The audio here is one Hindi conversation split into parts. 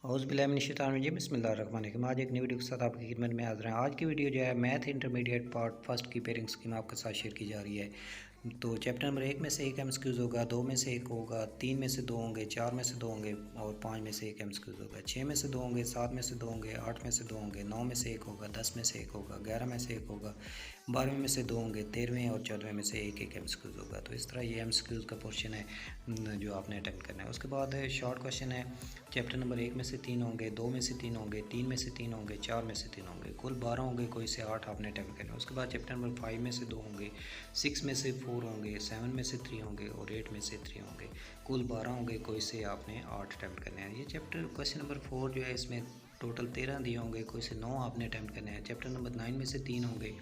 औज़ुबिल्लाहिमिनश्शैतानिर्रजीम बिस्मिल्लाहिर्रहमानिर्रहीम। आज एक नई वीडियो के साथ आपकी खिदमत में हाज़िर हैं। आज की वीडियो जो है मैथ इंटरमीडिएट पार्ट फर्स्ट की पेयरिंग स्कीम आपके साथ शेयर की जा रही है। तो चैप्टर नंबर 1 में से एक एमसीक्यूज़ होगा, 2 में से एक होगा, 3 में से 2 होंगे, 4 में से 2 होंगे और 5 में से एक एमसीक्यूज़ होगा। 6 में से 2 होंगे, 7 में से 2 होंगे, 8 में से 2 होंगे, 9 में से एक होगा, 10 में से एक होगा, 11 में से एक होगा, 12वें में से 2 होंगे, 13वें और 14वें में से एक एक एमसीक्यूज़ होगा। तो इस तरह ये एमसीक्यूज़ का पोर्शन है जो आपने अटेम्प्ट करना है। उसके बाद शॉर्ट क्वेश्चन है। चैप्टर नंबर 1 में से 3 होंगे, 2 में से 3 होंगे, 3 में से 3 होंगे, 4 में से 3 होंगे, कुल 12 होंगे, कोई से 8 आपने अटेम्प्ट करना है। उसके बाद चैप्टर नंबर 5 में से 2 होंगे, 6 में से 4 होंगे, 7 में से 3 होंगे और 8 में से 3 होंगे, कुल 12 होंगे, कोई से आपने 8 अटेम्प्ट करने हैं। ये चैप्टर क्वेश्चन नंबर 4 जो है इसमें टोटल 13 दिए होंगे, कोई से 9 आपने अटेम्प्ट करने हैं। चैप्टर नंबर 9 में से 3 होंगे,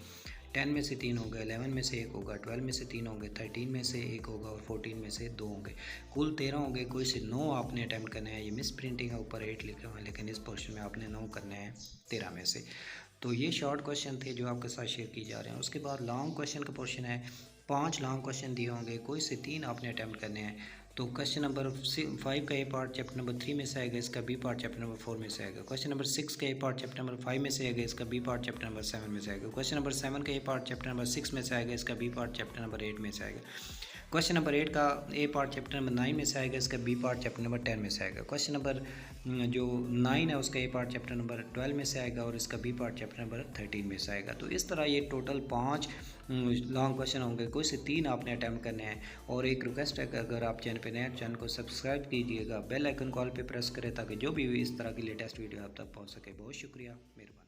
10 में से 3 होंगे, 11 में से एक होगा, 12 में से 3 होंगे, 13 में से एक होगा और 14 में से 2 होंगे, कुल 13 होंगे, कोई से 9 आपने अटैम्प्ट करने हैं। ये मिस प्रिंटिंग है, ऊपर 8 लिखे हुए हैं, लेकिन इस पोर्शन में आपने 9 करने हैं 13 में से। तो ये शॉर्ट क्वेश्चन थे जो आपके साथ शेयर किए जा रहे हैं। उसके बाद लॉन्ग क्वेश्चन का पोर्शन है, 5 लॉन्ग क्वेश्चन दिए होंगे, कोई से 3 आपने अटैम्प्ट करने हैं। तो क्वेश्चन नंबर 5 का ए पार्ट चैप्टर नंबर 3 में से आएगा, इसका बी पार्ट चैप्टर नंबर 4 में से आएगा। क्वेश्चन नंबर 6 का ए पार्ट चैप्टर नंबर 5 में से आएगा, इसका बी पार्ट चैप्टर नंबर 7 में से आएगा। क्वेश्चन नंबर 7 का ए पार्ट चैप्टर नंबर 6 में से आएगा, इसका बी पार्ट चैप्टर नंबर 8 में से आएगा। क्वेश्चन नंबर 8 का ए पार्ट चैप्टर नंबर 9 में से आएगा, इसका बी पार्ट चैप्टर नंबर 10 में से आएगा। क्वेश्चन नंबर जो 9 है उसका ए पार्ट चैप्टर नंबर 12 में से आएगा और इसका बी पार्ट चैप्टर नंबर 13 में से आएगा। तो इस तरह ये टोटल 5 लॉन्ग क्वेश्चन होंगे, कोई से 3 आपने अटैम्प्ट करने हैं। और एक रिक्वेस्ट है कि अगर आप चैनल पे नए हैं, चैनल को सब्सक्राइब कीजिएगा, बेल आइकन कॉल पे प्रेस करें ताकि जो भी इस तरह की लेटेस्ट वीडियो आप तक पहुँच सके। बहुत शुक्रिया, मेहरबानी।